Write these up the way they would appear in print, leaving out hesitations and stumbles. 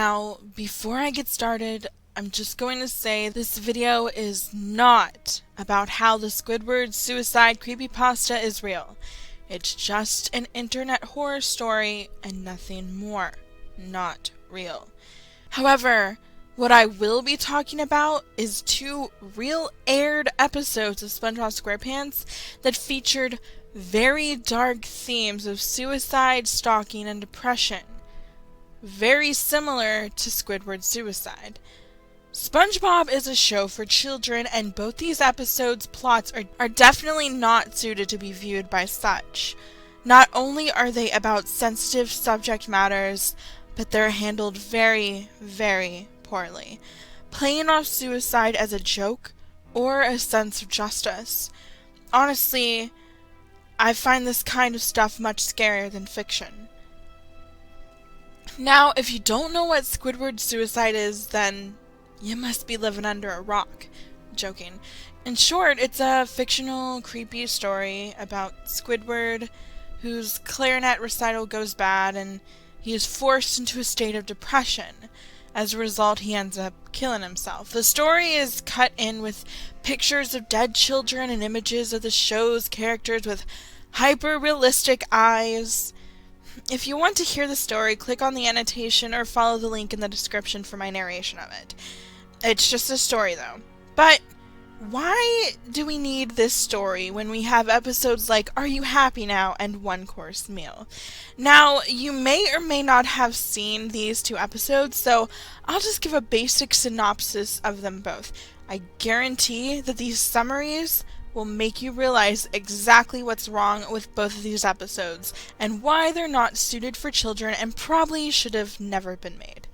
Now, before I get started, I'm just going to say this video is not about how the Squidward suicide creepypasta is real. It's just an internet horror story and nothing more. Not real. However, what I will be talking about is 2 real aired episodes of SpongeBob SquarePants that featured very dark themes of suicide, stalking, and depression. Very similar to Squidward's suicide. SpongeBob is a show for children, and both these episodes' plots are definitely not suited to be viewed by such. Not only are they about sensitive subject matters, but they're handled very, very poorly, playing off suicide as a joke or a sense of justice. Honestly, I find this kind of stuff much scarier than fiction. Now, if you don't know what Squidward's suicide is, then you must be living under a rock. Joking. In short, it's a fictional, creepy story about Squidward, whose clarinet recital goes bad, and he is forced into a state of depression. As a result, he ends up killing himself. The story is cut in with pictures of dead children and images of the show's characters with hyper-realistic eyes. If you want to hear the story, click on the annotation or follow the link in the description for my narration of it. It's just a story, though. But why do we need this story when we have episodes like Are You Happy Now and One Course Meal? Now, you may or may not have seen these 2 episodes, so I'll just give a basic synopsis of them both. I guarantee that these summaries will make you realize exactly what's wrong with both of these episodes and why they're not suited for children and probably should have never been made.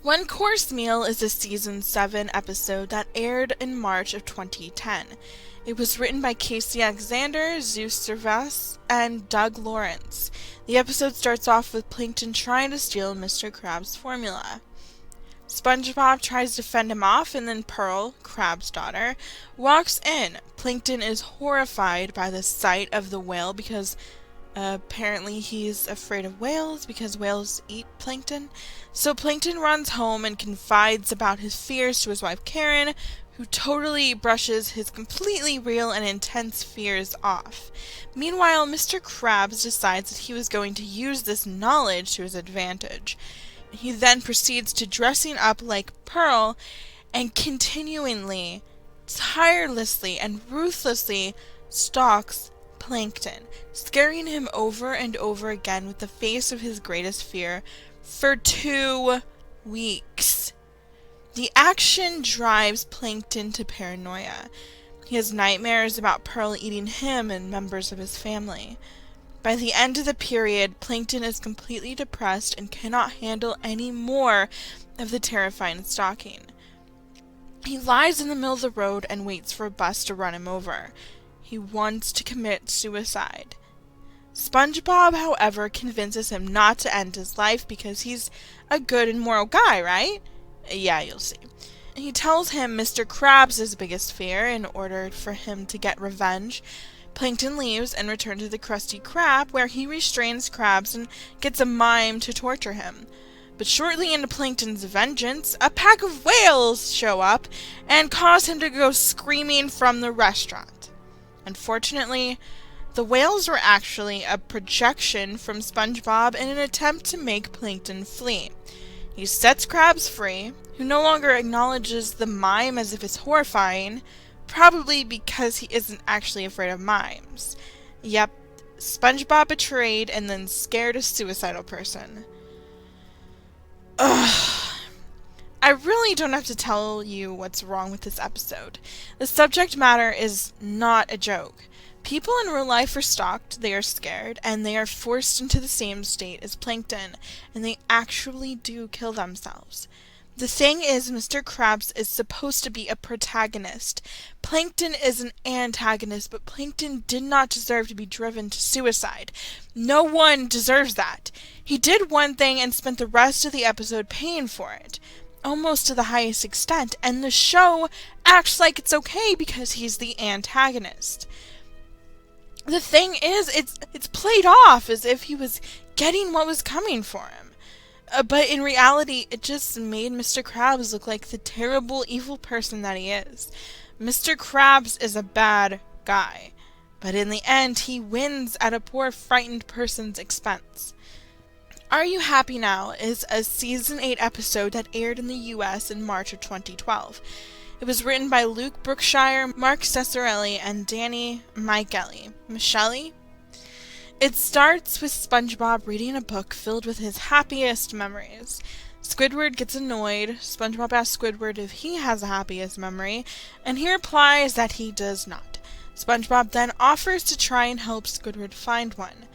One Course Meal is a season 7 episode that aired in March of 2010. It was written by Casey Alexander, Zeus Servas, and Doug Lawrence. The episode starts off with Plankton trying to steal Mr. Krabs' formula. SpongeBob tries to fend him off, and then Pearl, Krabs' daughter, walks in. Plankton is horrified by the sight of the whale because apparently he's afraid of whales because whales eat plankton. So Plankton runs home and confides about his fears to his wife Karen, who totally brushes his completely real and intense fears off. Meanwhile, Mr. Krabs decides that he was going to use this knowledge to his advantage. He then proceeds to dressing up like Pearl and continually, tirelessly, and ruthlessly stalks Plankton, scaring him over and over again with the face of his greatest fear for 2 weeks. The action drives Plankton to paranoia. He has nightmares about Pearl eating him and members of his family. By the end of the period, Plankton is completely depressed and cannot handle any more of the terrifying stalking. He lies in the middle of the road and waits for a bus to run him over. He wants to commit suicide. SpongeBob, however, convinces him not to end his life because he's a good and moral guy, right? Yeah, you'll see. He tells him Mr. Krabs' his biggest fear in order for him to get revenge. Plankton leaves and returns to the Krusty Krab, where he restrains Krabs and gets a mime to torture him. But shortly into Plankton's vengeance, a pack of whales show up and cause him to go screaming from the restaurant. Unfortunately, the whales were actually a projection from SpongeBob in an attempt to make Plankton flee. He sets Krabs free, who no longer acknowledges the mime as if it's horrifying, probably because he isn't actually afraid of mimes. Yep, SpongeBob betrayed and then scared a suicidal person. Ugh. I really don't have to tell you what's wrong with this episode. The subject matter is not a joke. People in real life are stalked, they are scared, and they are forced into the same state as Plankton, and they actually do kill themselves. The thing is, Mr. Krabs is supposed to be a protagonist. Plankton is an antagonist, but Plankton did not deserve to be driven to suicide. No one deserves that. He did one thing and spent the rest of the episode paying for it, almost to the highest extent, and the show acts like it's okay because he's the antagonist. The thing is, it's played off as if he was getting what was coming for him. But in reality, it just made Mr. Krabs look like the terrible, evil person that he is. Mr. Krabs is a bad guy, but in the end, he wins at a poor, frightened person's expense. Are You Happy Now is a Season 8 episode that aired in the US in March of 2012. It was written by Luke Brookshire, Mark Cesarelli, and Danny Michelli. It starts with SpongeBob reading a book filled with his happiest memories. Squidward gets annoyed. SpongeBob asks Squidward if he has a happiest memory, and he replies that he does not. SpongeBob then offers to try and help Squidward find one.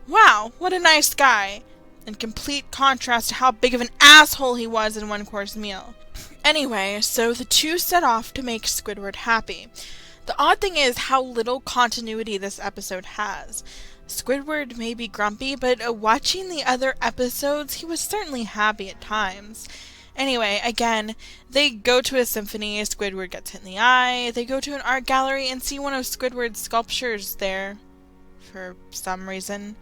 Wow, what a nice guy! In complete contrast to how big of an asshole he was in One Course Meal. Anyway, so the two set off to make Squidward happy. The odd thing is how little continuity this episode has. Squidward may be grumpy, but watching the other episodes, he was certainly happy at times. Anyway, again, they go to a symphony, Squidward gets hit in the eye, they go to an art gallery and see one of Squidward's sculptures there, for some reason,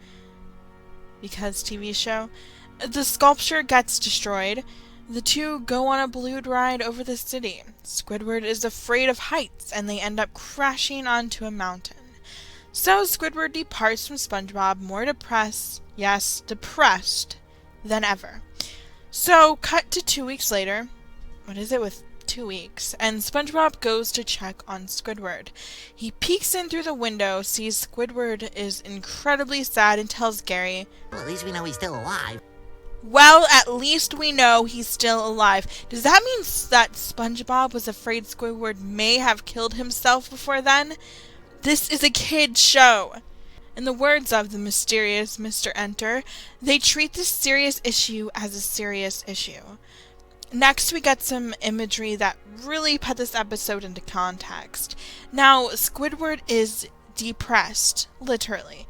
because TV show. The sculpture gets destroyed. The two go on a balloon ride over the city. Squidward is afraid of heights, and they end up crashing onto a mountain. So Squidward departs from SpongeBob more depressed than ever. So, cut to 2 weeks later. What is it with 2 weeks? And SpongeBob goes to check on Squidward. He peeks in through the window, sees Squidward is incredibly sad, and tells Gary, "Well, at least we know he's still alive." Well, at least we know he's still alive. Does that mean that SpongeBob was afraid Squidward may have killed himself before then? This is a kid's show. In the words of the mysterious Mr. Enter, they treat this serious issue as a serious issue. Next, we get some imagery that really put this episode into context. Now, Squidward is depressed, literally.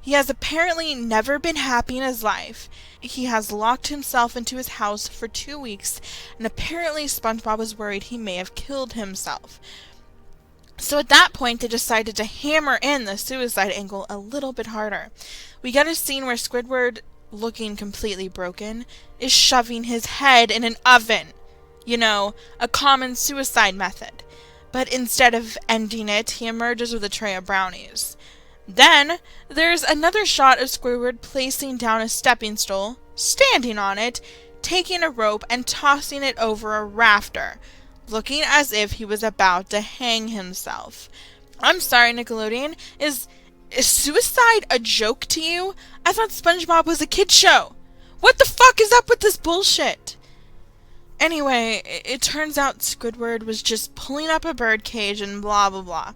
He has apparently never been happy in his life. He has locked himself into his house for 2 weeks, and apparently SpongeBob was worried he may have killed himself. So at that point, they decided to hammer in the suicide angle a little bit harder. We get a scene where Squidward, looking completely broken, is shoving his head in an oven. You know, a common suicide method. But instead of ending it, he emerges with a tray of brownies. Then, there's another shot of Squidward placing down a stepping stool, standing on it, taking a rope and tossing it over a rafter, looking as if he was about to hang himself. I'm sorry, Nickelodeon, is suicide a joke to you? I thought SpongeBob was a kid's show. What the fuck is up with this bullshit? Anyway, it turns out Squidward was just pulling up a birdcage and blah blah blah.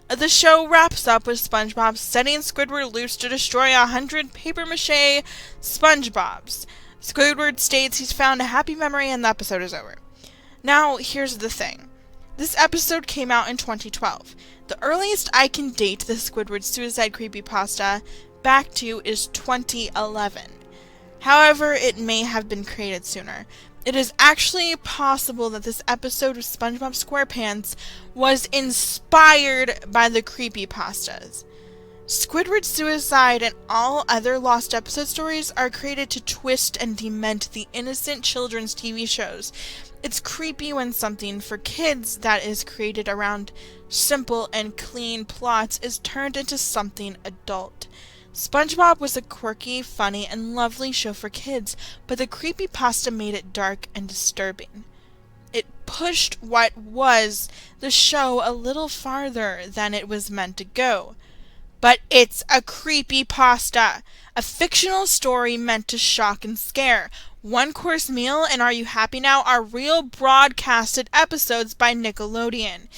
The show wraps up with SpongeBob setting Squidward loose to destroy 100 papier-mâché SpongeBobs. Squidward states he's found a happy memory and the episode is over. Now, here's the thing. This episode came out in 2012. The earliest I can date the Squidward suicide creepypasta back to is 2011. However, it may have been created sooner. It is actually possible that this episode of SpongeBob SquarePants was inspired by the creepypastas. Squidward's suicide and all other lost episode stories are created to twist and dement the innocent children's TV shows. It's creepy when something for kids that is created around simple and clean plots is turned into something adult. SpongeBob was a quirky, funny, and lovely show for kids, but the creepypasta made it dark and disturbing. It pushed what was the show a little farther than it was meant to go. But it's a creepypasta, a fictional story meant to shock and scare. One Course Meal and Are You Happy Now are real broadcasted episodes by Nickelodeon.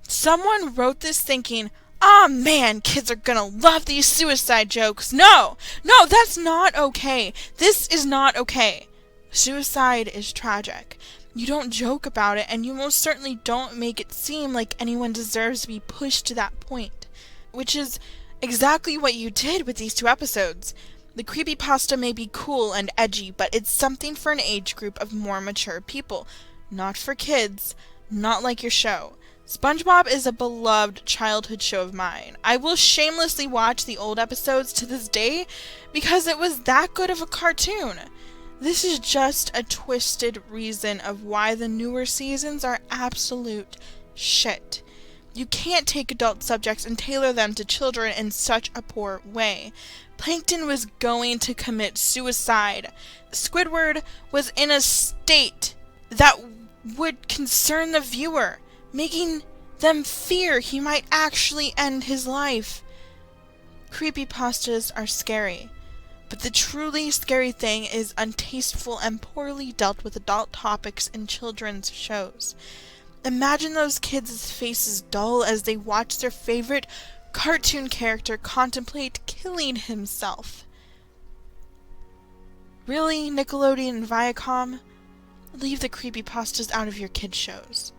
Someone wrote this thinking, "Aw man, kids are gonna love these suicide jokes." No, that's not okay. This is not okay. Suicide is tragic. You don't joke about it, and you most certainly don't make it seem like anyone deserves to be pushed to that point. Which is exactly what you did with these two episodes. The creepypasta may be cool and edgy, but it's something for an age group of more mature people. Not for kids. Not like your show. SpongeBob is a beloved childhood show of mine. I will shamelessly watch the old episodes to this day because it was that good of a cartoon. This is just a twisted reason of why the newer seasons are absolute shit. You can't take adult subjects and tailor them to children in such a poor way. Plankton was going to commit suicide. Squidward was in a state that would concern the viewer, making them fear he might actually end his life. Creepypastas are scary, but the truly scary thing is untasteful and poorly dealt with adult topics in children's shows. Imagine those kids' faces dull as they watch their favorite cartoon character contemplate killing himself. Really, Nickelodeon and Viacom? Leave the creepypastas out of your kids' shows.